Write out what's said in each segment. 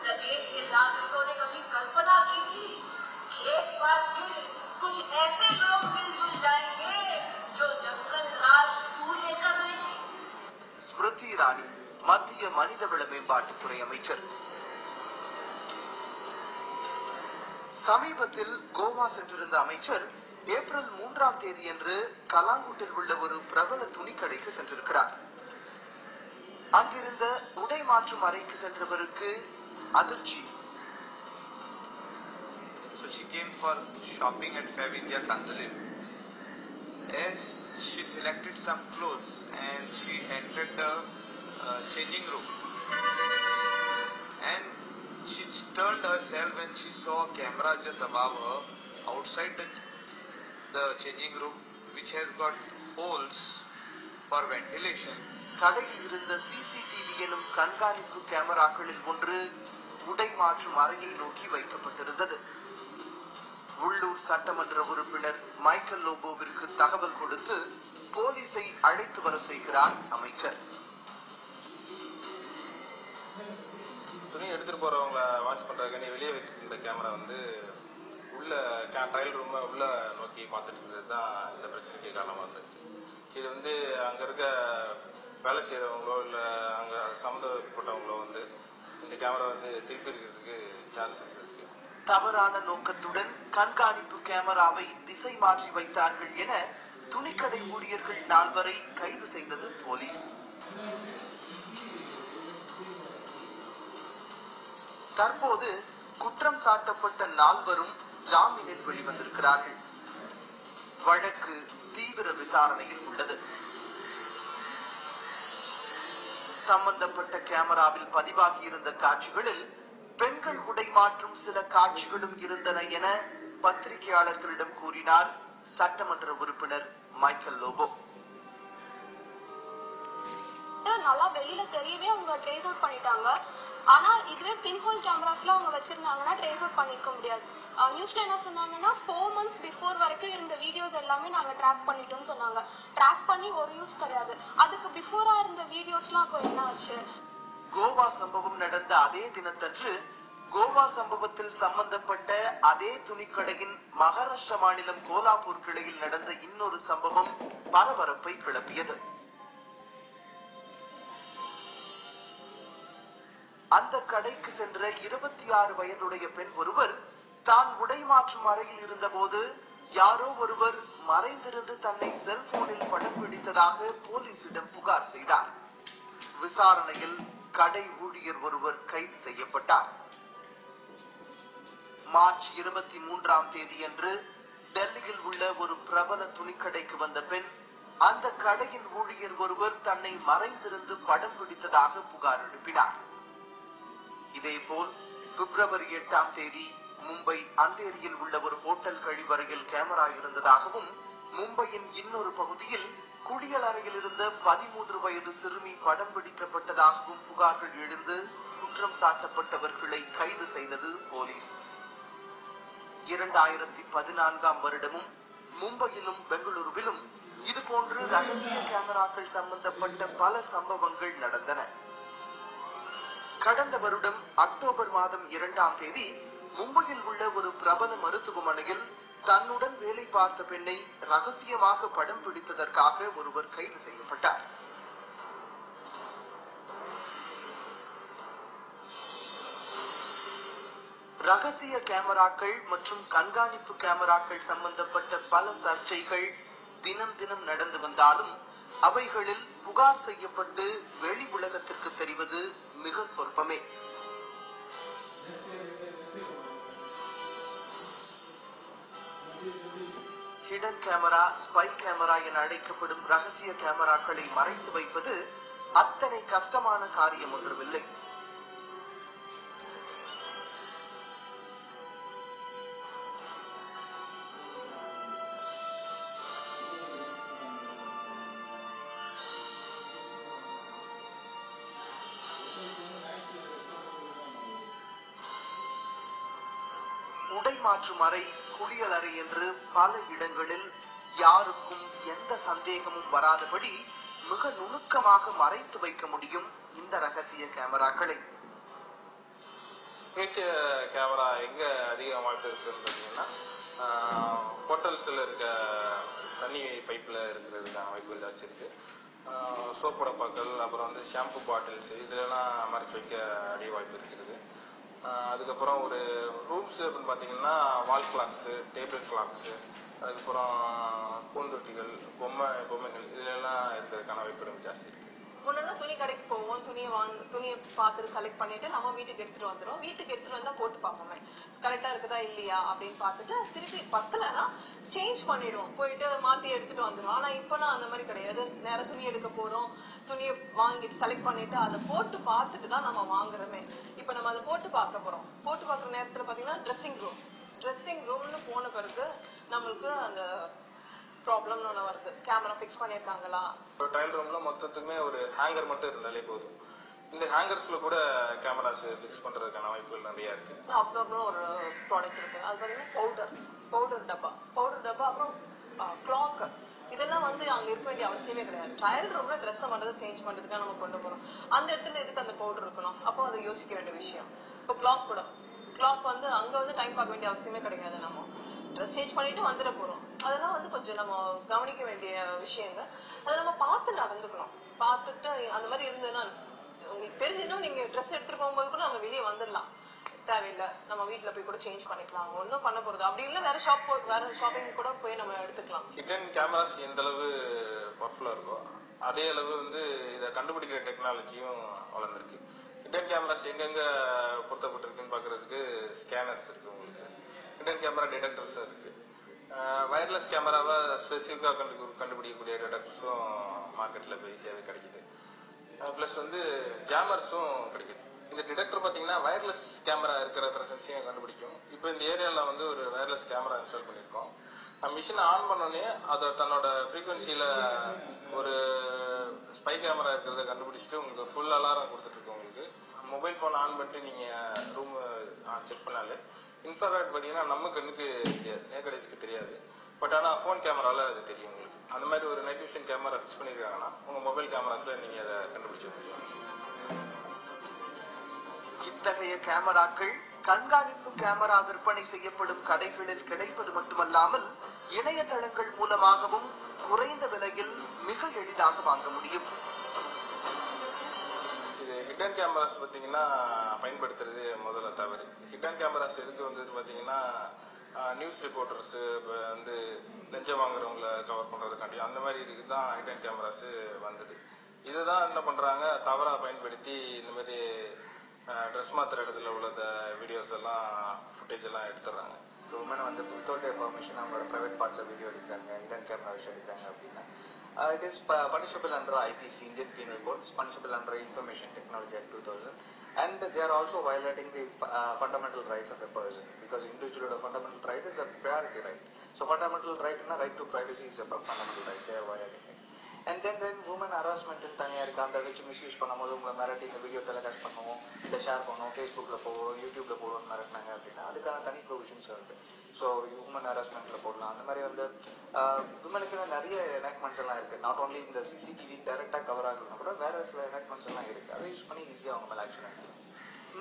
प्रदेश के नागरिकों ने कभी कल्पना की थी एक बार फिर कुछ ऐसे लोग मिलजुल जाएंगे जो जंगल राज 2 लेकर आएंगे. ஸ்மிருதி இரானி மத்திய மனிதவள மேம்பாட்டுத்துறை அமைச்சர். சமீபத்தில் கோவா சென்றிருந்த அமைச்சர் ஏப்ரல் 3ஆம் தேதியன்று கலாங்குட்டில் உள்ள ஒரு பிரபல துணிக்கடைக்கு சென்றிருக்கிறார். அங்கிருந்த உடை மாற்றும் அறைக்கு சென்றவருக்கு அதிர்ச்சி. So she came for shopping at Fair India Tanzalil. As she selected some clothes and she entered the changing room, and she turned herself when she saw a camera just above her outside the changing room, which has got holes for ventilation. கடையில் இருந்த CCTV எனும் கண்காணிப்பு கேமராக்களில் ஒன்று உடை மாற்றும் அறையை நோக்கி வைக்கப்பட்டிருந்தது. உள்ளூர் சட்டமன்ற உறுப்பினர் மைக்கேல் லோபோவிற்கு தகவல் கொடுத்து போலீஸை அழைத்து வர செய்கிறார் அமைச்சர். துணி எடுத்துட்டு போறவங்கள வாட்ச் பண்றதுக்கு வெளியே வைக்கிற கேமரா உள்ள ட்ரையல் ரூம் உள்ள நோக்கி பார்த்துட்டு இருந்தது தான் இந்த பிரச்சனைக்கு காரணமா இருந்தது. இது அங்க இருக்க வேலை செய்யறவங்களோ இல்ல அங்க சம்மந்தப்பட்டவங்களோ இந்த கேமரா திருப்பி இருக்கிறதுக்கு சான்சஸ் இருக்கு. தவறான நோக்கத்துடன் கண்காணிப்பு கேமராவை திசை மாற்றி வைத்தார்கள் என துணிக்கடை ஊழியர்கள் 4 கைது செய்தது போலீஸ். தற்போது குற்றம் சாட்டப்பட்ட 4 ஜாமீனில் வெளிவந்திருக்கிறார்கள். வழக்கு தீவிர விசாரணையில் உள்ளது. சம்பந்தப்பட்ட கேமராவில் பதிவாகி இருந்த காட்சிகளில் பெண்கள் உடை மாற்றும் சில காட்சிகளும் இருந்தன என பத்திரிகையாளர்களிடம் கூறினார் சட்டமன்ற உறுப்பினர் மைக்கேல் லோபோ. நல்லா வெளியில தெரியவே அவங்க ட்ரேஸ் அவுட் பண்ணிட்டாங்க. ஆனா இதுவே பின்ஹோல் கேமராஸ்ல அவங்க வச்சிருந்தாங்கன்னா ட்ரேஸ் அவுட் பண்ணிக்க முடியாது. நியூஸ்ல என்ன சொன்னாங்கன்னா 4 months பிஃபோர் வரைக்கும் இருந்த வீடியோஸ் எல்லாமே நாங்க ட்ராக் பண்ணிட்டோம்னு சொன்னாங்க. ட்ராக் பண்ணி ஒரு யூஸ் கிடையாது. அதுக்கு பிஃபோரா இருந்த வீடியோஸ்லாம் அப்போ என்ன ஆச்சு? கோவா சம்பவம் நடந்த அதே தினத்தன்று கோவா சம்பவத்தில் சம்பந்தப்பட்ட அதே துணிக்கடையின் மகாராஷ்டிரா மாநிலம் கோலாப்பூர் கிளையில் நடந்த இன்னொரு சம்பவம் பரபரப்பை கிளப்பியது. அந்த கடைக்கு சென்ற 26 வயதுடைய பெண் ஒருவர் தான் உடை மாற்றும் அறையில் இருந்த போது யாரோ ஒருவர் மறைந்திருந்து தன்னை செல்போனில் படம் பிடித்ததாக போலீசிடம் புகார் செய்தார். விசாரணையில் கடை ஊழியர் ஒருவர் கைது செய்யப்பட்டார். மார்ச் 23ஆம் தேதியன்று டெல்லியில் உள்ள ஒரு பிரபல துணிக்கடைக்கு வந்த பெண் அந்த கடையின் ஊழியர் ஒருவர் தன்னை மறைந்திருந்து படம் பிடித்ததாக புகார் எழுப்பினார். இதேபோல் பிப்ரவரி 8ஆம் தேதி மும்பை அந்தேரியில் உள்ள ஒரு ஹோட்டல் கழிவறையில் கேமரா இருந்ததாகவும் மும்பையின் இன்னொரு பகுதியில் குளியல் அறையில் இருந்த 13 வயது சிறுமி படம் பிடிக்கப்பட்டதாகவும் புகார்கள் எழுந்து குற்றம் சாட்டப்பட்டவர்களை கைது செய்தது போலீஸ். 2014ஆம் வருடமும் மும்பையிலும் பெங்களூருவிலும் இதுபோன்று ரகசிய கேமராக்கள் சம்பந்தப்பட்ட பல சம்பவங்கள் நடந்தன. கடந்த வருடம் அக்டோபர் மாதம் 2ஆம் தேதி மும்பையில் உள்ள ஒரு பிரபல மருத்துவமனையில் தன்னுடன் வேலை பார்த்த பெண்ணை ரகசியமாக படம் பிடித்ததற்காக ஒருவர் கைது செய்யப்பட்டார். ரகசிய கேமராக்கள் மற்றும் கண்காணிப்பு கேமராக்கள் சம்பந்தப்பட்ட பல சர்ச்சைகள் தினம் தினம் நடந்து வந்தாலும் அவைகளில் புகார் செய்யப்பட்டு வெளி உலகத்திற்கு தெரிவது மிக சொற்பமே. ஹிடன் கேமரா, ஸ்பை கேமரா என அழைக்கப்படும் ரகசிய கேமராக்களை மறைத்து வைப்பது அத்தனை கஷ்டமான காரியம் ஒன்றுமில்லை. உடை மாற்றும் அறை, குளியல் அறை என்று பல இடங்களில் யாருக்கும் எந்த சந்தேகமும் வராதபடி மிக நுணுக்கமாக மறைத்து வைக்க முடியும் இந்த ரகசிய கேமராக்களை. ரகசிய கேமரா எங்கே அதிக வாய்ப்பு இருக்குதுன்னு பார்த்தீங்கன்னா ஹோட்டல்ஸில் இருக்க தண்ணி பைப்பில் இருக்கிறதுக்கான வாய்ப்பு ஜாஸ்தி இருக்குது. சோப்பு டப்பாக்கள், அப்புறம் வந்து ஷாம்பு பாட்டில்ஸ் இதெல்லாம் மறைச்சி வைக்க அதிக வாய்ப்பு இருக்கிறது. அதுக்கப்புறம் ஒரு ரூம்ஸ் அப்படின்னு பார்த்தீங்கன்னா வால் கிளாக்ஸு, டேபிள் கிளாக்ஸு, அதுக்கப்புறம் பூந்தொட்டிகள், பொம்மைகள் இதெல்லாம் இருக்கிறதுக்கான வாய்ப்பு ரொம்ப ஜாஸ்தி இருக்குது. முன்னெல்லாம் துணி கடைக்கு போவோம், துணியை பார்த்துட்டு செலக்ட் பண்ணிட்டு நம்ம வீட்டுக்கு எடுத்துட்டு வந்துடும். வீட்டுக்கு எடுத்துட்டு வந்தா போட்டு பார்ப்போமே கரெக்டா இருக்குதா இல்லையா அப்படின்னு பார்த்துட்டு திருப்பி பத்தலைன்னா சேஞ்ச் பண்ணிடுவோம், போயிட்டு மாத்தி எடுத்துட்டு வந்துடும். ஆனா இப்பெல்லாம் அந்த மாதிரி கிடையாது. நேரம் துணி எடுக்க போறோம், துணியை வாங்கிட்டு செலக்ட் பண்ணிட்டு அதை போட்டு பார்த்துட்டு தான் நம்ம வாங்குறோமே. இப்ப நம்ம அதை போட்டு பார்க்க போறோம். போட்டு பார்க்குற நேரத்துல பாத்தீங்கன்னா ட்ரெஸ்ஸிங் ரூம்னு போன பிறகு நம்மளுக்கு அந்த ப்ராப்ளம்னு ஒன்று வருது. கேமரா ஃபிக்ஸ் பண்ணியிருக்காங்களா? ஒரு ட்ரையல் ரூம்ல மொத்தத்துக்குமே ஒரு ஹேங்கர் மட்டும் இருந்தாலே போதும். இந்த ஹேங்கர்ஸ்ல கூட கேமராஸ் ஃபிக்ஸ் பண்றதுக்கான வாய்ப்புகள் நிறைய இருக்கு. அப்புறம் ஒரு ப்ராடக்ட் இருக்கு, அது பார்த்தீங்கன்னா பவுடர் டப்பா, அப்புறம் கிளாக். இதெல்லாம் வந்து அங்க இருக்க வேண்டிய அவசியமே கிடையாது. ட்ரையல் ரூம்ல ட்ரெஸ்ஸை மட்டும் சேஞ்ச் பண்றதுக்காக நம்ம கொண்டு போறோம். அந்த இடத்துல எதுக்கு அந்த பவுடர் இருக்கணும்? அப்போ அதை யோசிக்க வேண்டிய விஷயம். இப்போ கிளாக் வந்து அங்க வந்து டைம் பார்க்க வேண்டிய அவசியமே கிடையாது. நம்ம ட்ரெஸ் சேஞ்ச் பண்ணிட்டு வந்துட போறோம். அதெல்லாம் வந்து கொஞ்சம் நம்ம கவனிக்க வேண்டிய விஷயங்கள். அதை நம்ம பார்த்து நடந்துக்கணும். பார்த்துட்டு அந்த மாதிரி இருந்ததுன்னா உங்களுக்கு தெரிஞ்சுன்னா நீங்க ட்ரெஸ் எடுத்துட்டு போகும்போது கூட நம்ம வெளியே வந்துடலாம், தேவையில்லை நம்ம வீட்டுல போய் கூட சேஞ்ச் பண்ணிக்கலாம், ஒன்றும் பண்ண போறது. அப்படி இல்லை வேற ஷாப்பிங் கூட போய் நம்ம எடுத்துக்கலாம். ஹிடன் கேமராஸ் எந்த அளவு பவர்ஃபுல்லா இருக்கோ அதே அளவு வந்து இதை கண்டுபிடிக்கிற டெக்னாலஜியும் வளர்ந்துருக்கு. ஹிடன் கேமராஸ் எங்கெங்க பொருத்தப்பட்டிருக்குன்னு பாக்குறதுக்கு ஸ்கேனர்ஸ் இருக்கு, உங்களுக்கு ஹிடன் கேமரா டிடெக்டர்ஸ் இருக்கு. வயர்லெஸ் கேமராவை ஸ்பெசிஃபிக்கா கண்டுபிடிக்கக்கூடிய டிடெக்டர்ஸும் மார்க்கெட்ல இப்போ ஈஸியாகவே கிடைக்குது. பிளஸ் வந்து ஜாமர்ஸும் கிடைக்குது. இந்த டிடெக்டர் பார்த்தீங்கன்னா வயர்லெஸ் கேமரா இருக்கிற பிரசன்ஸையும் கண்டுபிடிக்கும். இப்போ இந்த ஏரியாவில் வந்து ஒரு வயர்லெஸ் கேமரா இன்ஸ்டால் பண்ணியிருக்கோம். மிஷினை ஆன் பண்ணோடனே அதை தன்னோட ஃப்ரீக்வன்சியில் ஒரு ஸ்பை கேமரா இருக்கிறத கண்டுபிடிச்சிட்டு உங்களுக்கு ஃபுல் அலாரம் கொடுத்துட்ருக்கு. உங்களுக்கு மொபைல் ஃபோன் ஆன் பண்ணிட்டு நீங்கள் ரூம் செக் பண்ணாலே இன்ஃப்ராரெட் பார்த்தீங்கன்னா நம்ம கண்ணுக்கு தெரியாது, நேக்கடைஸ்க்கு தெரியாது. பட் ஆனால் ஃபோன் கேமராவில் அது தெரியும் உங்களுக்கு. அந்த மாதிரி ஒரு நைட் விஷன் கேமரா ஃபிக்ஸ் பண்ணியிருக்காங்கன்னா உங்கள் மொபைல் கேமராஸில் நீங்கள் அதை கண்டுபிடிச்ச முடியும். இத்தகைய கேமராக்கள் கண்காணிப்பு கேமரா விற்பனை செய்யப்படும் கடைகளில் கிடைப்பது மட்டுமல்லாமல் இணையதளங்கள் மூலமாகவும் குறைந்த விலையில் மிக எளிதாக வாங்க முடியும். இது ஹிடன் கேமராஸ் பார்த்தீங்கன்னா பயன்படுத்துறது முதல்ல தவறு. ஹிடன் கேமராஸ் எதுக்கு வந்தது பார்த்தீங்கன்னா நியூஸ் ரிப்போர்ட்டர்ஸு வந்து லஞ்சம் வாங்குறவங்களை கவர் பண்ணுறதுக்காண்டி அந்த மாதிரி இதுக்கு தான் ஹிடன் கேமராஸு வந்தது. இதுதான் என்ன பண்ணுறாங்க, தவறாக பயன்படுத்தி இந்த மாதிரி ட்ரெஸ் மாத்திர இடத்துல உள்ள வீடியோஸ் எல்லாம் ஃபுட்டேஜ் எல்லாம் எடுத்துடுறாங்க. உமனை வந்து வித்தவுட் பர்மிஷன் அவங்களோட ப்ரைவேட் பார்ட்ஸை வீடியோ எடுக்கிறாங்க, ஹிடன் கேமரா விஷயம் எடுக்கிறாங்க அப்படின்னா it is punishable under IPC, Indian Penal Code, punishable under Information Technology Act 2000, and they are also violating the fundamental rights of a person, because individual fundamental right is a priority right. So fundamental right na right to privacy is a fundamental right, they are violating it. And then women harassment in தனியாக இருக்குது. அந்த வச்சு misuse பண்ணும்போது உங்களை மிரட்டி இந்த video telecast பண்ணுவோம், இல்லை ஷேர் பண்ணுவோம், ஃபேஸ்புக்கில் போவோம், யூடியூப்ல போடுவோம் மிரட்டினாங்க அப்படின்னா அதுக்கான தனி ப்ரொவிஷன்ஸ் இருக்குது. ஸோ உமன் ஹராஸ்மெண்ட்டில் போடலாம். அந்த மாதிரி வந்து விமனுக்கு நிறைய எனாக்மெண்ட்ஸ் எல்லாம் இருக்குது. நாட் ஓன்லி இந்த சிசிடிவி டைரெக்டாக கவர் ஆகணும்னா கூட வேற சில எனாக்மெண்ட்ஸ் எல்லாம் இருக்குது. அதை யூஸ் பண்ணி ஈஸியாக அவங்க மேலே ஆக்ஷன் எடுக்கலாம்.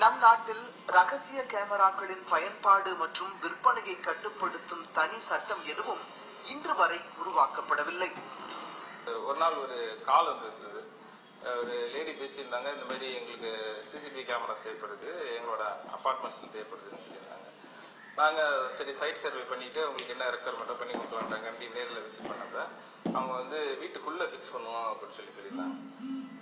நம் நாட்டில் ரகசிய கேமராக்களின் பயன்பாடு மற்றும் விற்பனையை கட்டுப்படுத்தும் தனி சட்டம் எதுவும் இன்று வரை உருவாக்கப்படவில்லை. ஒரு நாள் ஒரு கால் வந்து இருந்தது. ஒரு லேடி பேசியிருந்தாங்க, இந்த மாதிரி எங்களுக்கு சிசிடிவி கேமரா தேவைப்படுது, எங்களோட அப்பார்ட்மெண்ட்ஸில் தேவைப்படுதுன்னு சொல்லியிருந்தாங்க. நாங்கள் சரி சைட் சர்வே பண்ணிவிட்டு உங்களுக்கு என்ன ரெக்குவயர்மெண்ட்டோ பண்ணி கொடுக்கலான்ட்டாங்க. அப்படி நேரில் விசிட் பண்ணப்ப அவங்க வந்து வீட்டுக்குள்ளே ஃபிக்ஸ் பண்ணுவோம் அப்படின்னு சொல்லியிருந்தாங்க.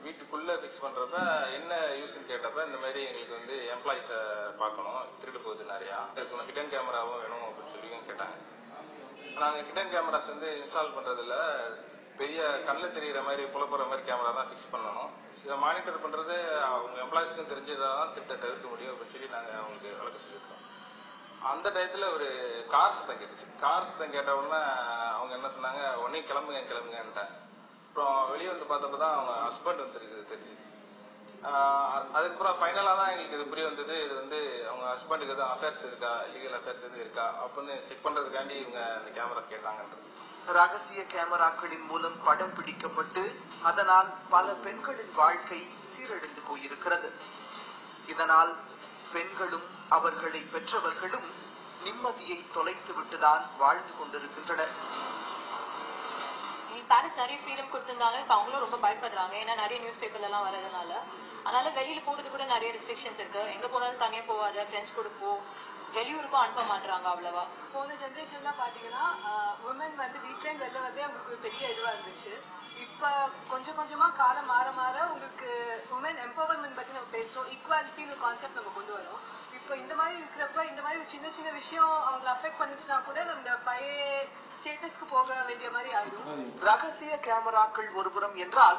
வீட்டுக்குள்ளே ஃபிக்ஸ் பண்ணுறப்ப என்ன யூஸ்ன்னு கேட்டப்ப இந்த மாதிரி எங்களுக்கு வந்து எம்ப்ளாயிஸை பார்க்கணும், திருடு போகுது நிறையா, இருக்கணும், ஹிடன் கேமராவும் வேணும் அப்படின்னு சொல்லி கேட்டாங்க. நாங்கள் ஹிடன் கேமராஸ் வந்து இன்ஸ்டால் பண்ணுறதில்ல, பெரிய கண்ணில் தெரிகிற மாதிரி புலப்புற மாதிரி கேமரா தான் ஃபிக்ஸ் பண்ணணும். இதை மானிட்டர் பண்ணுறது அவங்க எம்ப்ளாயிஸ்க்கும் தெரிஞ்சதாக தான் திட்டத்தை தவிர்க்க முடியும் அப்படின்னு சொல்லி நாங்கள் அவங்களுக்கு வழக்க சொல்லியிருக்கோம். அந்த டயத்தில் ஒரு கார் சத்தம் கேட்டுச்சு. கார் சத்தம் கேட்ட உடனே அவங்க என்ன சொன்னாங்க, உடனே கிளம்புங்கன்ட்டாங்க. அப்புறம் வெளியே வந்து பார்த்தப்ப தான் அவங்க ஹஸ்பண்ட் வந்துருக்குது தெரிஞ்சு. அதுக்கப்புறம் ஃபைனலாக தான் எங்களுக்கு இது புரிய வந்தது, இது வந்து அவங்க ஹஸ்பண்டுக்கு எதுவும் அஃபேர்ஸ் இருக்கா, லீகல் அஃபேர்ஸ் எதுவும் இருக்கா அப்படின்னு செக் பண்ணுறதுக்காண்டி இவங்க அந்த கேமரா கேட்டாங்கன்றது. ரகசிய கேமராக்களின் மூலம் படம் பிடிக்கப்பட்டு அதனால் பல பெண்களின் வாழ்க்கை சீரழிந்து போயிருக்கிறது. இதனால் பெண்களும் அவர்களை பெற்றவர்களும் நிம்மதியை தொலைத்து விட்டுதான் வாழ்ந்து கொண்டிருக்கின்றனர். பேரண்ட்ஸ் நிறைய ஃப்ரீடம் கொடுத்திருந்தாங்க, இப்ப அவங்களும் ரொம்ப பயப்படுறாங்க. ஏன்னா நிறைய நியூஸ் பேப்பர்ல எல்லாம் வரதுனால. அதனால வெளியில போறது கூட நிறைய ரெஸ்ட்ரிக்ஷன்ஸ் இருக்கு. எங்க போனாலும் தனியா போவாத, ஃப்ரெண்ட்ஸ் கூட போ, வெளியூருக்கும் அனுப்ப மாட்டாங்க அவ்வளவா. போன ஜென்ரேஷன்லாம் பாத்தீங்கன்னா உமன் வந்து வீட்லயும் வெளில வந்து அவங்களுக்கு ஒரு பெரிய இதுவா இருந்துச்சு. இப்ப கொஞ்சம் கொஞ்சமா காலம் மாற மாற உங்களுக்கு உமன் எம்பவர்மெண்ட் பத்தி நம்ம பேசுறோம், ஈக்குவாலிட்டின்னு கான்செப்ட் நம்ம கொண்டு வரோம். இப்போ இந்த மாதிரி இருக்கிறப்ப இந்த மாதிரி சின்ன சின்ன விஷயம் அவங்களை அஃபெக்ட் பண்ணிச்சுன்னா கூட நம்ம பழைய ஸ்டேட்டஸ்க்கு போக வேண்டிய மாதிரி ஆயிடும். ரகசிய கேமராக்கள் ஒருபுறம் என்றால்,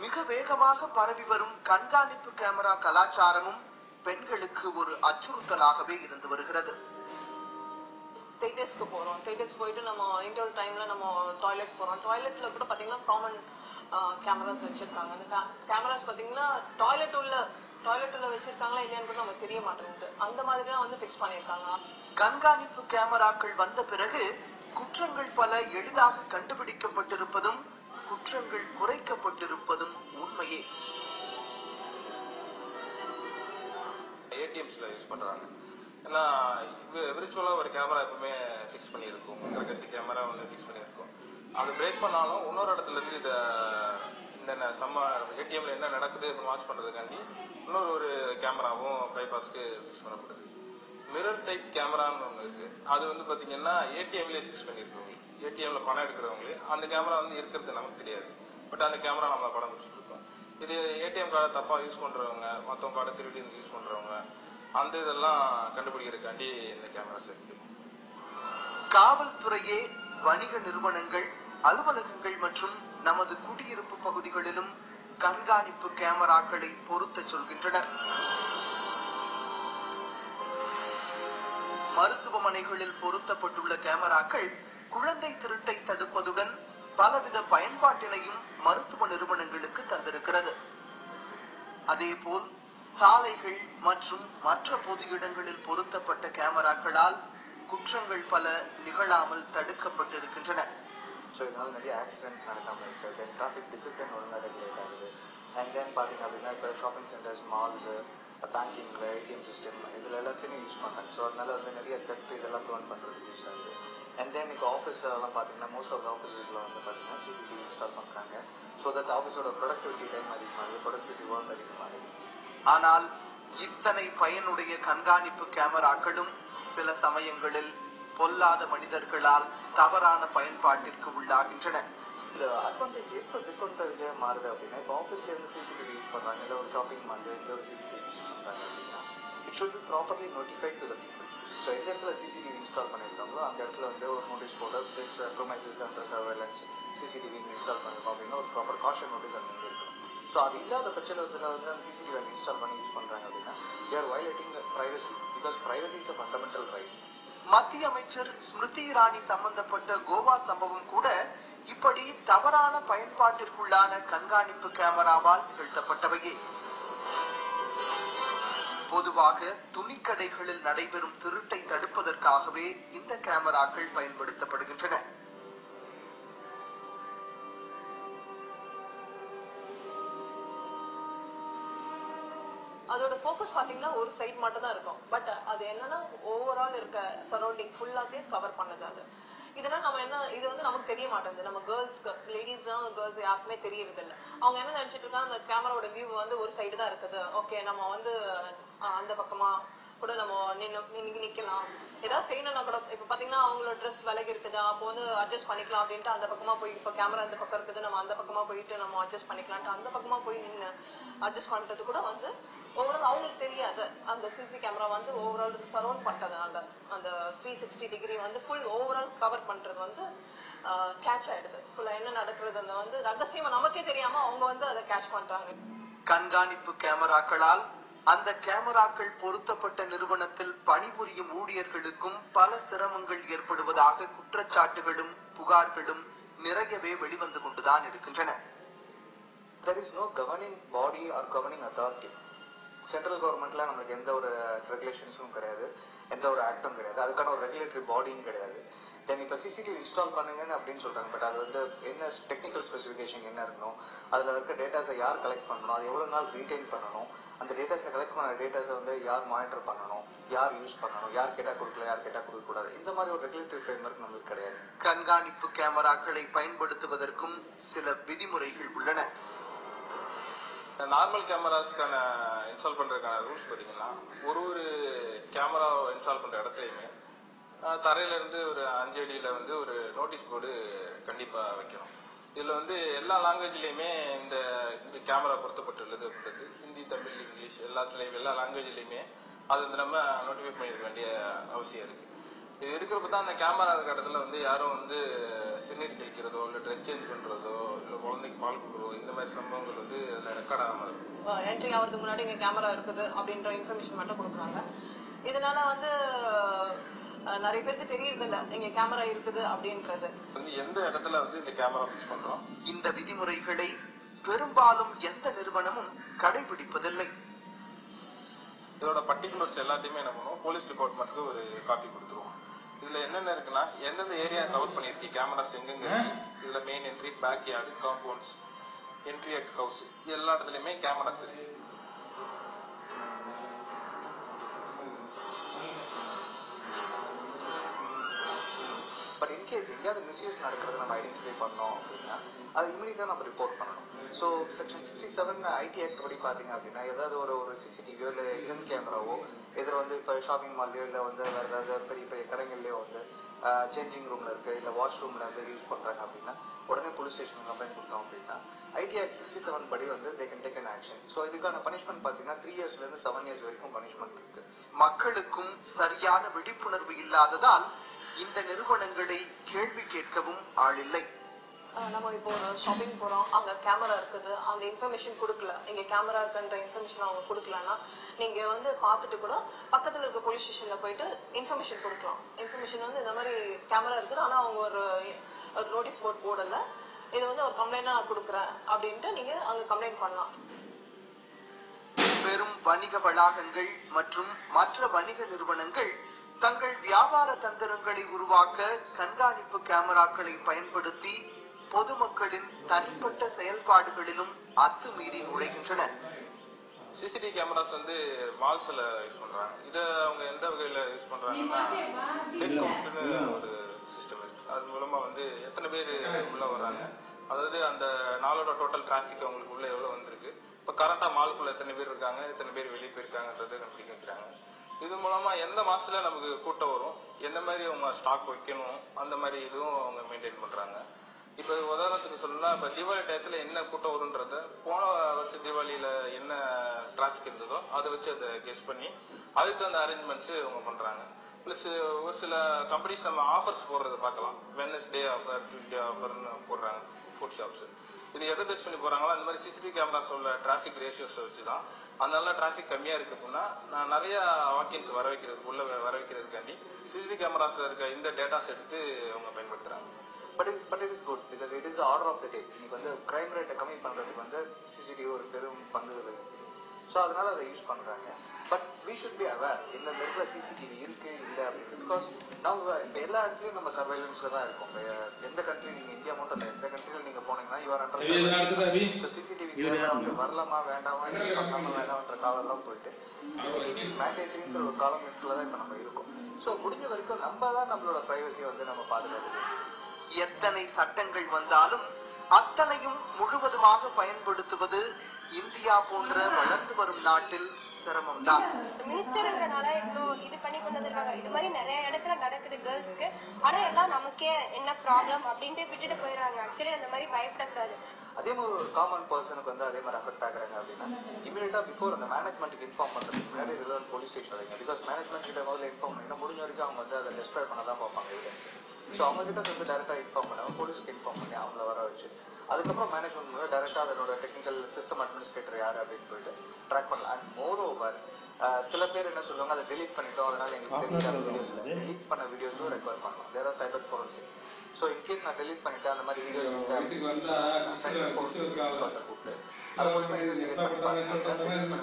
மிக வேகமாக பரவி வரும் கண்காணிப்பு கேமரா கலாச்சாரமும் பெண்களுக்கு ஒரு அச்சுறுத்தலாகவே இருந்து வருகிறது. தேட்டர்ஸ்க்கு போறோம், தேட்டர்ஸ் போயிட்டு நம்ம இன்டர்வல் டைம்ல நம்ம டாய்லெட் போறோம். டாய்லெட்ல கூட பாத்தீங்கன்னா காமன் கேமராஸ் வச்சிருக்காங்க. அந்த கேமராஸ் பாத்தீங்கன்னா டாய்லெட் உள்ள வச்சிருக்காங்களா இல்லையான்னு கூட நமக்கு தெரிய மாட்டேங்குது. அந்த மாதிரிலாம் வந்து ஃபிக்ஸ் பண்ணிருக்காங்க. கண்காணிப்பு கேமராக்கள் வந்த பிறகு குற்றங்கள் பல எளிதாக கண்டுபிடிக்கப்பட்டிருப்பதும் குற்றங்கள் குறைக்கப்பட்டிருப்பதும் உண்மையே. ஏடிஎம்ஸ்ல யூஸ் பண்றாங்க. ஏன்னா விர்ச்சுவலா ஒரு கேமரா எப்பவுமே ஃபிக்ஸ் பண்ணியிருக்கும், ரகசிய கேமரா ஒன்று ஃபிக்ஸ் பண்ணியிருக்கும். அது பிரேக் பண்ணாலும் இன்னொரு இடத்துல இருந்து இதை இந்த ஏடிஎம்ல என்ன நடக்குது வாட்ச் பண்றதுக்காண்டி இன்னொரு ஒரு கேமராவும் பைபாஸ்க்கு ஃபிக்ஸ் பண்ணப்படுது. மிரர் டைப் கேமரான்னு ஒன்று இருக்கு. அது வந்து பாத்தீங்கன்னா ஏடிஎம்லேயே ஃபிக்ஸ் பண்ணியிருக்கோம். ஏடிஎம்ல பணம் எடுக்கிறவங்களே அந்த கேமரா வந்து இருக்கிறது நமக்கு தெரியாது, பட் அந்த கேமரா நம்ம படம் பிடிச்சி கொடுப்போம். இது ஏடிஎம் கார்டை தப்பா யூஸ் பண்றவங்க, மற்றவங்க கார்டை திருடி யூஸ் பண்றவங்க, அந்த இதெல்லாம் கண்டுபிடிக்கிறதுக்காண்டி இந்த கேமராஸ் இருக்கு. காவல்துறையே வணிக நிறுவனங்கள், அலுவலகங்கள் மற்றும் நமது குடியிருப்பு பகுதிகளிலும் கண்காணிப்பு கேமராக்களை பொருத்த சொல்கின்றனர். மருத்துவமனைகளில் பொருத்தப்பட்டுள்ள கேமராக்கள் குழந்தை திருட்டை தடுப்பதுடன் பலவித பயன்பாட்டினையும் மருத்துவ நிறுவனங்களுக்கு தந்திருக்கிறது. அதேபோல் சாலைகள் மற்றும் மற்ற பொது இடங்களில் பொருத்தப்பட்ட கேமராக்களால் குற்றங்கள் பல நிகழாமல் தடுக்கப்பட்டிருக்கின்றன. ஸோ இதனால நிறைய ஆக்சிடென்ட்ஸ் நடக்காமல் இருக்குது. தென் டிராஃபிக் டிசிப்ளின் ஒழுங்காக ரெகுலேட் ஆகுது. அண்ட் தென் பார்த்தீங்க அப்படின்னா இப்போ ஷாப்பிங் சென்டர்ஸ், மால்ஸு, பேங்கிங்கில், ஏடிஎம் சிஸ்டம் இதில் எல்லாத்தையுமே யூஸ் பண்ணுறாங்க. ஸோ அதனால வந்து நிறைய தெஃப்ட் இதெல்லாம் ப்ரிவென்ட் பண்ணுறதுக்கு யூஸ் ஆகுது. அண்ட் தென் இப்போ ஆஃபீஸ்லாம் பார்த்தீங்கன்னா மோஸ்ட் ஆஃப் ஆஃபீஸஸில் வந்து பார்த்தீங்கன்னா சிசிடிவி இன்ஸ்டால் பண்ணுறாங்க. ஸோ தட் ஆஃபீஸோட ப்ரொடக்டிவிட்டி டைம் அதிகமாகுது, ப்ரொடக்டிவிட்டி ஒர்க் அதிகமாகுது. ஆனால் இத்தனை பயனுடைய கண்காணிப்பு கேமராக்களும் சில சமயங்களில் பொல்லாத மனிதர்களால் தவறான பயன்பாட்டிற்கு உள்ளாகின்றன. இந்த அட்வான்டேஜ் எப்போ டிஸ்அட்வான்டேஜாக மாறுது அப்படின்னா, இப்போ ஆஃபீஸ்லேருந்து சிசிடிவி யூஸ் பண்ணுறாங்க, இல்லை ஒரு ஷாப்பிங் மால்லேருந்து ஒரு சிசிடிவி யூஸ் பண்ணுறாங்க அப்படின்னா it should be properly notified to the people. So எந்த இடத்துல சிசிடிவி இன்ஸ்டால் பண்ணியிருக்காங்களோ அந்த இடத்துல வந்து ஒரு நோட்டீஸ் போட்டு plus premises and surveillance CCTV install பண்ணிருக்கோம் அப்படின்னா ஒரு ப்ராப்பர் காஷன் நோட்டீஸ் அங்கே இருக்கணும். ஸோ அது இல்லாத பட்சத்தில் வந்து அந்த சிசிடிவி இன்ஸ்டால் பண்ணி யூஸ் பண்ணுறாங்க அப்படின்னா they are violating privacy, because privacy is a fundamental right. மத்திய அமைச்சர் ஸ்மிருதி இரானி சம்பந்தப்பட்ட கோவா சம்பவம் கூட இப்படி தவறான பயன்பாட்டிற்குள்ளான கண்காணிப்பு கேமராவால் நிகழ்த்தப்பட்டவையே. பொதுவாக துணிக்கடைகளில் நடைபெறும் திருட்டை தடுப்பதற்காகவே இந்த கேமராக்கள் பயன்படுத்தப்படுகின்றன. அதோட ஃபோக்கஸ் பாத்தீங்கன்னா ஒரு சைட் மட்டும் தான் இருக்கும். பட் அது என்னன்னா ஓவரால் இருக்க சரௌண்டிங் ஃபுல்லாவே கவர் பண்ணது. அது இதெல்லாம் நம்ம என்ன, இது வந்து நமக்கு தெரிய மாட்டேங்குது. நம்ம கேர்ள்ஸ்க்கு, லேடிஸ் தான், கேர்ள்ஸ் யாருக்குமே தெரியறது இல்லை. அவங்க என்ன நினைச்சிட்டு இருக்காங்க, அந்த கேமராவோட வியூ வந்து ஒரு சைடு தான் இருக்குது. ஓகே, நம்ம வந்து அந்த பக்கமா கூட நம்ம நிக்கலாம், ஏதாவது செய்யணும்னா கூட. இப்ப பாத்தீங்கன்னா அவங்களோட ட்ரெஸ் விலகி இருக்குதா, அப்போ வந்து அட்ஜஸ்ட் பண்ணிக்கலாம் அப்படின்ட்டு அந்த பக்கமா போய், இப்ப கேமரா அந்த பக்கம் இருக்குது, நம்ம அந்த பக்கமா போயிட்டு நம்ம அட்ஜஸ்ட் பண்ணிக்கலாம்ட்டு அந்த பக்கமா போய் நின்று அட்ஜஸ்ட் பண்றது கூட வந்து ஓவரால் அவங்களுக்கு தெரியாது. அந்த சிசி கேமரா வந்து ஓவரால் சரௌண்ட் பண்றதுனால அந்த 360 டிகிரி வந்து ஃபுல் ஓவரால் கவர் பண்றது வந்து கேட்ச் ஆயிடுது. ஃபுல்லா என்ன நடக்கிறது அந்த வந்து ரகசியமா நமக்கே தெரியாம அவங்க வந்து அதை கேட்ச் பண்றாங்க. கண்காணிப்பு கேமராக்களால் அந்த கேமராக்கள் பொருத்தப்பட்ட நிறுவனத்தில் பணிபுரியும் ஊழியர்களுக்கும் பல சிரமங்கள் ஏற்படுவதாக குற்றச்சாட்டுகளும் புகார்களும் நிறையவே வெளிவந்து கொண்டுதான் இருக்கின்றன. There is no governing body or governing authority. Central கவர்மெண்ட்ல நமக்கு எந்த ஒரு ரெகுலேஷன்ஸும் கிடையாது, எந்த ஒரு ஆக்டும் கிடையாது, அதுக்கான ஒரு ரெகுலேட்டரி பாடியும் கிடையாது. தென் இப்போ சிசிடிவி இன்ஸ்டால் பண்ணுங்கன்னு அப்படின்னு சொல்கிறாங்க. பட் அது வந்து என்ன டெக்னிக்கல் ஸ்பெசிஃபிகேஷன் என்ன இருக்கணும், அதில் இருக்க டேட்டாஸை யார் கலெக்ட் பண்ணணும், அது எவ்வளோ நாள் ரீடைன் பண்ணணும், அந்த டேட்டாஸை கலெக்ட் பண்ண டேட்டாஸை வந்து யார் மானிட்டர் பண்ணணும், யார் யூஸ் பண்ணணும், யார் கேட்டால் கொடுக்கல, யார் கேட்டால் கொடுக்கக்கூடாது, இந்த மாதிரி ஒரு ரெகுலேட்டரி ஃப்ரேம்வொர்க் நம்மளுக்கு கிடையாது. கண்காணிப்பு கேமராக்களை பயன்படுத்துவதற்கும் சில விதிமுறைகள் உள்ளன. நார்மல் கேமராஸ்க்கான இன்ஸ்டால் பண்ணுறதுக்கான ரூல்ஸ் பார்த்தீங்கன்னா ஒரு கேமரா இன்ஸ்டால் பண்ணுற இடத்துலையுமே தரையிலேருந்து ஒரு 5 அடியில் வந்து ஒரு நோட்டீஸ் போர்டு கண்டிப்பாக வைக்கணும். இதில் வந்து எல்லா லாங்குவேஜ்லேயுமே இந்த கேமரா பொருத்தப்பட்டுள்ளது அப்படின்றது ஹிந்தி, தமிழ், இங்கிலீஷ் எல்லாத்துலேயும் எல்லா லாங்குவேஜ்லேயுமே அது வந்து நம்ம நோட்டிஃபை பண்ணிக்க வேண்டிய அவசியம் இருக்குது. இது இருக்கிறப்ப தான் அந்த கேமரா இருக்கிற இடத்துல வந்து யாரும் வந்து சிறுநீர் கழிக்கிறதோ இல்லை ட்ரெஸ் சேஞ்ச் பண்ணுறதோ இல்லை குழந்தைக்கு பால் கொடுக்குறதோ இந்த மாதிரி சம்பவங்கள் வந்து அதில் ரெக்கார்ட் ஆகாமல் இருக்கும். என்ட்ரி ஆகிறதுக்கு முன்னாடி இங்கே கேமரா இருக்குது அப்படின்ற இன்ஃபர்மேஷன் மட்டும் கொடுக்குறாங்க. இதனால வந்து நிறைய பேருக்கு தெரியறதில்ல இங்க கேமரா இருக்குது அப்படின்றது. எந்த இடத்துல வந்து இந்த கேமரா ஃபிக்ஸ் பண்றோம், இந்த விதிமுறைகளை பெரும்பாலும் எந்த நிறுவனமும் கடைபிடிப்பதில்லை. இதோட பர்டிகுலர்ஸ் எல்லாத்தையுமே என்ன பண்ணுவோம், போலீஸ் டிபார்ட்மெண்ட்க்கு ஒரு காப்பி கொடுத்துருவோம். இதுல என்னென்ன இருக்குன்னா எந்தெந்த ஏரியா கவர் பண்ணிருக்கு, கேமராஸ் எங்கெங்க இதுல main entry, back yard, compounds, entry at house எல்லா இடத்துலயுமே கேமராஸ் இருக்கு. பட் இன்கேஸ் எங்கேயாவது மிஸ்யூஸ் நடக்கிறது நம்ம ஐடென்டிஃபை பண்ணோம் அப்படின்னா அது இமீடியட்டாக நம்ம ரிப்போர்ட் பண்ணணும். ஸோ செக்ஷன் 67 ஐடி ஆக்ட் படி பார்த்தீங்க அப்படின்னா ஏதாவது ஒரு சிசிடிவியோ இல்லை ஹிடன் கேமராவோ இதில் வந்து இப்போ ஷாப்பிங் மால்லையோ இல்லை வந்து வேறு ஏதாவது பெரிய பெரிய கடைகள்லையோ வந்து சேஞ்சிங் ரூமில் இருக்குது இல்லை வாஷ் ரூமில் வந்து யூஸ் பண்ணுறாங்க அப்படின்னா உடனே போலீஸ் ஸ்டேஷன் கம்ப்ளைண்ட் கொடுத்தோம் அப்படின்னா ஐடி ஆக்ட் 67 படி வந்து they can take an action. So இதுக்கான பனிஷ்மெண்ட் பார்த்தீங்கன்னா 3 இயர்ஸ்லேருந்து 7 இயர்ஸ் வரைக்கும் பனிஷ்மெண்ட் இருக்கு. மக்களுக்கும் சரியான விழிப்புணர்வு இல்லாததால் இந்த நிறுவனங்களை கேள்வி கேட்கவும் ஆளில்லை. நம்ம இப்போ ஒரு ஷாப்பிங் போறோம், அங்க கேமரா இருக்குது, அந்த இன்ஃபர்மேஷன் கொடுக்கல, இங்க கேமரா இருக்குன்ற இன்ஃபர்மேஷன் அவங்க கொடுக்கலன்னா நீங்க வந்து பார்த்துட்டு கூட பக்கத்துல இருக்க போலீஸ் ஸ்டேஷன்ல போயிட்டு இன்ஃபர்மேஷன் கொடுக்கலாம். இன்ஃபர்மேஷன் வந்து இந்த மாதிரி கேமரா இருக்குது, ஆனா அவங்க ஒரு நோட்டீஸ் போர்ட் போடல, இது வந்து ஒரு கம்ப்ளைண்டா நான் கொடுக்குறேன் அப்படின்ட்டு நீங்க அங்க கம்ப்ளைண்ட் பண்ணலாம். பெரும் வணிக வளாகங்கள் மற்றும் மற்ற வணிக நிறுவனங்கள் தங்கள் வியாபார தந்திரங்களை உருவாக்க கண்காணிப்பு கேமராக்களை பயன்படுத்தி பொதுமக்களின் தனிப்பட்ட செயல்பாடுகளிலும் அத்துமீறி நுழைகின்றன. சிசிடிவி கேமராஸ் வந்து மால்ஸ்ல யூஸ் பண்றாங்க. இதை அவங்க எந்த வகையில யூஸ் பண்றாங்கன்னா டெட் கவுண்ட்னு ஒரு சிஸ்டம் இருக்கு. அது மூலமா வந்து எத்தனை பேர் உள்ள வர்றாங்க, அதாவது அந்த நாளோட டோட்டல் டிராபிக் அவங்களுக்கு உள்ள எவ்வளவு வந்திருக்கு, இப்போ கரெக்டா மாலுக்குள்ள எத்தனை பேர் இருக்காங்க, எத்தனை பேர் வெளியே போயிருக்காங்கன்றதை கண்டுபிடிக்கிறாங்க. இது மூலமா எந்த மாசத்துல நமக்கு கூட்டம் வரும், எந்த மாதிரி அவங்க ஸ்டாக் வைக்கணும், அந்த மாதிரி இதுவும் அவங்க மெயின்டைன் பண்றாங்க. இப்போ உதாரணத்துக்கு சொல்லலாம், இப்போ தீபாவளி டயத்துல என்ன கூட்டம் வரும்ன்றத போன வருஷம் தீபாவளியில என்ன டிராஃபிக் இருந்ததோ அதை வச்சு அதை கெஸ் பண்ணி அதுக்கு தகுந்த அரேஞ்ச்மெண்ட்ஸ் அவங்க பண்றாங்க. பிளஸ் ஒரு சில கம்பெனிஸ் நம்ம ஆஃபர்ஸ் போடுறதை பார்க்கலாம். வெட்னஸ்டே ஆஃபர், டியூஸ்டே ஆஃபர்னு போடுறாங்க ஃபுட் ஷாப்ஸ். இது எதை பேஸ் பண்ணி போறாங்களோ அந்த மாதிரி சிசிடிவி கேமராஸ் உள்ள டிராஃபிக் ரேஷியோஸை வச்சு தான் அதனால டிராஃபிக் கம்மியா இருக்கு அப்படின்னா நான் நிறைய வாக்கின்ஸ் வர வைக்கிறதுக்காண்டி சிசிடிவி கேமராஸ்ல இருக்க இந்த டேட்டாஸ் எடுத்து அவங்க பயன்படுத்துறாங்க. But it is good because it is order of the day. இன்னைக்கு வந்து கிரைம் ரேட்டை கம்மி பண்றதுக்கு வந்து சிசிடிவி ஒரு பெரும் பங்கு இருக்குது. ஸோ அதனால அதை யூஸ் பண்றாங்க. But we should be aware இந்த இடத்துல சிசிடிவி இருக்கு இல்லை அப்படின்னு. பிகாஸ் நம்ம இப்போ எல்லா இடத்துலையும் நம்ம சர்வைலன்ஸ்ல தான் இருக்கோம். எந்த கண்ட்ரி நீங்க இந்தியா மட்டும் இல்லை, எந்த கண்ட்ரியில் நீங்க போனீங்கன்னா யூஆர் அண்டர் சிசிடிவி வரலாமா வேண்டாமா, பண்ணாம வேண்டாம்ன்ற காலம்லாம் போயிட்டு சிசிடிவி மேண்டேட்டரிங்கிற ஒரு காலத்துல தான் இப்போ நம்ம இருக்கோம். ஸோ முடிஞ்ச வரைக்கும் நம்ம தான் நம்மளோட பிரைவசியை வந்து நம்ம பாதுகாத்துக்கணும். எத்தனை சட்டங்கள் வந்தாலும் அத்தனையும் முழுவதுமாக பயன்படுத்துவது இந்தியா போன்ற வளர்ந்து வரும் நாட்டில் சிரமம்தான். மினிஸ்டர்ங்கிறனால இவ்வளோ இது பண்ணி கொண்டு வந்திருக்காங்க. இது மாதிரி நிறைய இடத்துல நடக்குது கேர்ள்ஸ்க்கு. ஆனா எல்லாம் நமக்கே என்ன ப்ராப்ளம் அப்படின்ட்டு விட்டுட்டு போயிடுறாங்க. ஆக்சுவலி அந்த மாதிரி பயப்படக்கூடாது. அதே மாதிரி ஒரு காமன் பர்சனுக்கு வந்து அதே மாதிரி அஃபெக்ட் ஆகுறாங்க அப்படின்னா இமீடியட்டா பிஃபோர் அந்த மேனேஜ்மெண்ட்டுக்கு இன்ஃபார்ம் பண்றதுக்கு முன்னாடி ரிலவென்ட் போலீஸ் ஸ்டேஷன் வைங்க. பிகாஸ் மேனேஜ்மெண்ட் கிட்ட முதல்ல இன்ஃபார்ம் பண்ணி முடிஞ்ச வரைக்கும் அவங்க வந்து அதை டிஸ்ட்ராய் பண்ண தான் பார்ப்பாங்க எவிடன்ஸ். ஸோ அவங்க கிட்ட வந்து டேரக்டா இன்ஃபார்ம் பண்ணாங்க, போலீஸ்க்கு இன்ஃபார்ம் பண்ணி அவங்கள வர வச்சு அதுக்கப்புறம் மேனேஜ்மெண்ட் மூலம் டேரக்டா அதனோட டெக்னிக்கல் சிஸ்டம் அட்மினிஸ்ட்ரேட்டர் யார் அப்படின்னு சொல்லிட்டு ட்ராக் பண்ணலாம். அண்ட் மோர் ஓவர் சில பேர் என்ன சொல்லுவாங்க, அதை டெலீட் பண்ணிட்டோம் அதனால எங்களுக்கு தெரியாத வீடியோஸ் டெலீட் பண்ண வீடியோஸும் ரெக்கவர் பண்ணலாம். There are cyber forensic. So in case நான் டெலீட் பண்ணிட்டேன் அந்த மாதிரி வீடியோஸ் கூப்பிட்டு அது மூலமாக இன்வெஸ்டிகேட் பண்ணி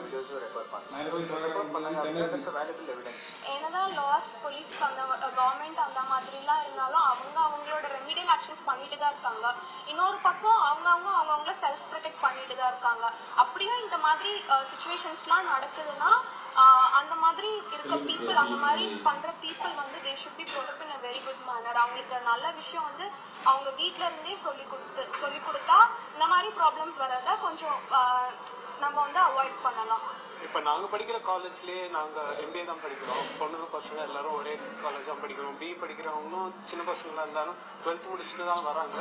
வீடியோஸும் ரெக்கார்ட் பண்ணலாம். ரெக்கார்ட் பண்ணாங்க அப்படின்னா இட்ஸ் வேல்யூபிள் எவிடன்ஸ். என்னதான் லாஸ் போலீஸ் அந்த கவர்மெண்ட் அந்த மாதிரிலாம் இருந்தாலும் அவங்களோட ரெமிடியல் ஆக்ஷன்ஸ் பண்ணிட்டு தான் இருக்காங்க. இன்னொரு பக்கம் அவங்கவுங்கள செல்ஃப் ப்ரொடெக்ட் பண்ணிட்டு தான் இருக்காங்க. அப்படியும் இந்த மாதிரி சுச்சுவேஷன்ஸ்லாம் நடக்குதுன்னா அந்த மாதிரி இருக்க பீப்புள், அந்த மாதிரி பண்ற பீப்புள் வந்து they should be protect in a very good manor. அவங்களுக்கு நல்ல விஷயம் வந்து அவங்க வீட்ல இருந்தே சொல்லி கொடுத்தா இந்த மாதிரி ப்ராப்ளம்ஸ் வரத கொஞ்சம் நம்ம வந்து அவாய்ட் பண்ணலாம். இப்போ நாங்கள் படிக்கிற காலேஜ்லேயே நாங்கள் MBA தான் படிக்கிறோம். பொண்ணுங்க பசங்க எல்லாரும் ஒரே காலேஜ் தான் படிக்கிறோம். BE படிக்கிறவங்களும் சின்ன பசங்களாக இருந்தாலும் 12th முடிச்சுட்டு தான் வராங்க.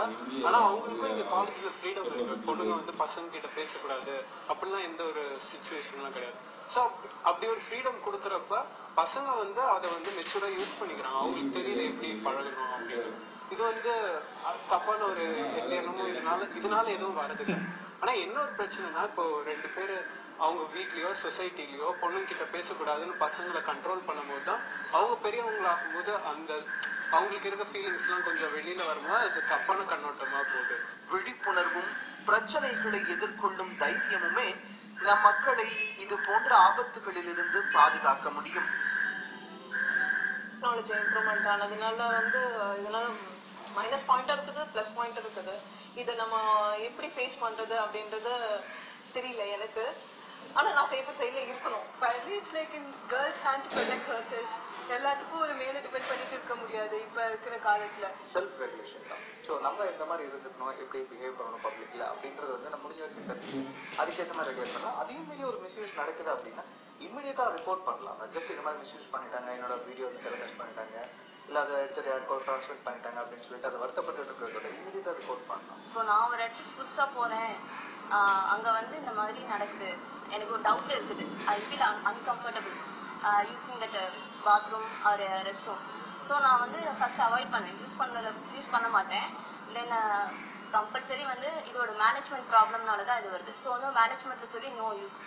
ஆனால் அவங்களுக்கும் இந்த காலேஜில் ஃப்ரீடம் இருக்குது. பொண்ணுங்க வந்து பசங்க கிட்ட பேசக்கூடாது அப்படிலாம் எந்த ஒரு சுச்சுவேஷன்லாம் கிடையாது. ஸோ அப்படி ஒரு ஃப்ரீடம் கொடுக்குறப்ப பசங்க வந்து அதை வந்து மெச்சூராக யூஸ் பண்ணிக்கிறாங்க. அவங்களுக்கு தெரியல எப்படி பழகணும் அப்படின்னு. இது வந்து தப்பான ஒரு எண்ணமும் இதனால எதுவும் வரதில்லை. ஆனால் என்ன ஒரு பிரச்சனைனா, இப்போ 2 பேர் அவங்க வீட்லயோ சொசைட்டிலயோ பொண்ணுங்கிட்ட பேசக்கூடாதுன்னு பசங்களை கண்ட்ரோல் பண்ணும்போது தான் அவங்க பெரியவங்களாகும் போது அந்த அவங்களுக்கு இருக்க ஃபீலிங்ஸ்லாம் கொஞ்சம் வெளியில வரும்போது அது தப்பான கண்ணோட்டமா போகுது. விழிப்புணர்வும் பிரச்சனைகளை எதிர்கொள்ளும் தைரியமுமே நம் மக்களை இது போன்ற ஆபத்துகளில் இருந்து பாதுகாக்க முடியும். டெக்னாலஜி இம்ப்ரூவ்மெண்ட் ஆனதுனால வந்து இதனால மைனஸ் பாயிண்ட் இருக்குது, பிளஸ் பாயிண்ட் இருக்குது. இதை நம்ம எப்படி ஃபேஸ் பண்றது அப்படின்றது தெரியல எனக்கு. ஆனா நான் சேஃபர் சைட்ல இருக்கணும். It's like in girls hand to protect herself. எல்லாத்துக்கும் ஒரு மேல டிபெண்ட் பண்ணிட்டு இருக்க முடியாது இப்ப இருக்கிற காலத்துல. செல்ஃப் ரெகுலேஷன் தான். ஸோ நம்ம இந்த மாதிரி இருந்துக்கணும், எப்படி பிஹேவ் பண்ணணும் பப்ளிக்ல அப்படின்றது வந்து நம்ம முடிஞ்ச வரைக்கும் தெரிஞ்சு அதுக்கேற்ற மாதிரி ரெகுலேட் பண்ணலாம். அதே மாதிரி ஒரு மிஸ்யூஸ் நடக்குது அப்படின்னா இமீடியட்டா ரிப்போர்ட் பண்ணலாம். ஜஸ்ட் இந்த மாதிரி மிஸ்யூஸ் பண்ணிட்டாங்க, என்னோட வீடியோ வந்து டெலிகாஸ்ட் பண்ணிட்டாங்க, இல்லை அதை எடுத்து யாருக்கோ ட்ரான்ஸ்மிட் பண்ணிட்டாங்க அப்படின்னு சொல்லிட்டு அதை வருத்தப்பட்டு இருக்கிறதோட இமீடியட்டா ரிப்போர்ட் பண்ணலாம். இப்போ நான் ஒரு இடத்துக்கு புதுசாக போகிறேன், அங்கே வந்து இந்த மாதிரி நடக்குது, எனக்கு ஒரு டவுட் இருக்குது, I feel uncomfortable using that bathroom or rest room. So நான் வந்து ஃபர்ஸ்ட் அவாய்ட் பண்ணேன், யூஸ் பண்ண மாட்டேன். தென் கம்பல்சரி வந்து இதோட மேனேஜ்மெண்ட் ப்ராப்ளம்னால தான் இது வருது. ஸோ வந்து மேனேஜ்மெண்ட்டில் சொல்லி நோ யூஸ்.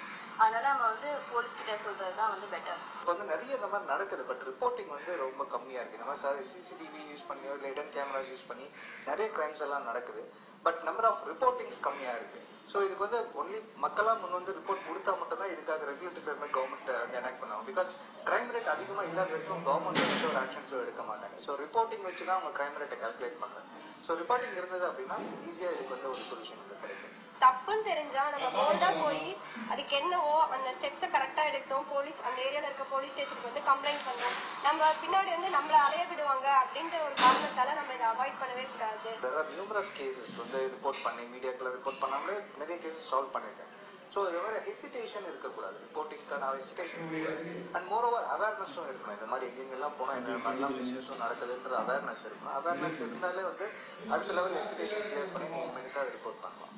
அதனால நம்ம வந்து போலீஸ் கிட்ட சொல்றது தான் வந்து பெட்டர். இப்போ வந்து நிறைய இந்த மாதிரி நடக்குது, பட் ரிப்போர்ட்டிங் வந்து ரொம்ப கம்மியா இருக்கு. நம்ம CCTV யூஸ் பண்ணியோ இல்லை இடன் கேமராஸ் யூஸ் பண்ணி நிறைய கிரைம்ஸ் எல்லாம் நடக்குது, பட் நம்பர் ஆஃப் ரிப்போர்ட்டிங்ஸ் கம்மியா இருக்கு. ஸோ இதுக்கு வந்து ஒன்லி மக்களாக முன் வந்து ரிப்போர்ட் கொடுத்தா மட்டும் தான் இதுக்காக ரெகுலேட்டரி கவர்மெண்ட் எனாக்ட் பண்ணுவாங்க. பிகாஸ் கிரைம் ரேட் அதிகமாக இல்லாத வரைக்கும் கவர்மெண்ட் வந்து ஒரு ஆக்ஷன்ஸும் எடுக்க மாட்டாங்க. ஸோ ரிப்போர்ட்டிங் வச்சு தான் அவங்க கிரைம் ரேட்டை கால்குலேட் பண்ணுறாங்க. ஸோ ரிப்போர்ட்டிங் இருந்தது அப்படின்னா ஈஸியாக இதுக்கு வந்து ஒரு சொல்யூஷன் வந்து கிடைக்கும். தப்புன்னு தெரிஞ்சா நம்ம போல்டா போய் அதுக்கு என்னவோ அந்த ஸ்டெப்ஸை கரெக்டா எடுத்தோம், போலீஸ் அந்த ஏரியால இருக்க போலீஸ் ஸ்டேஷனுக்கு வந்து கம்ப்ளைண்ட் பண்ணோம். நம்ம பின்னாடி வந்து நம்மள அலைய விடுவாங்க அப்படின்ற ஒரு காரணத்தால நம்ம இதை அவாய்ட் பண்ணவே கூடாது. There are numerous cases வந்து ரிப்போர்ட் பண்ணி மீடியாக்களை ரிப்போர்ட் பண்ணாமலே நிறைய கேசஸ் சால்வ் பண்ணிருக்கேன். ஸோ இது மாதிரி ஹெசிடேஷன் இருக்கக்கூடாது, ரிப்போர்ட்டிங்க்கான ஹெசிடேஷன் அண்ட் மோர் ஓவர் அவேர்னஸும் இருக்கணும். இந்த மாதிரி எங்கெங்கெல்லாம் போனால் இந்த மாதிரிலாம் பிஸ்னஸும் நடக்குதுன்ற அவேர்னஸ் இருக்கணும். அவேர்னஸ் இருந்தாலே வந்து அடுத்த லெவல் ஹெசிடேஷன் கிளியர் பண்ணி நீங்கள் ரிப்போர்ட் பண்ணலாம்.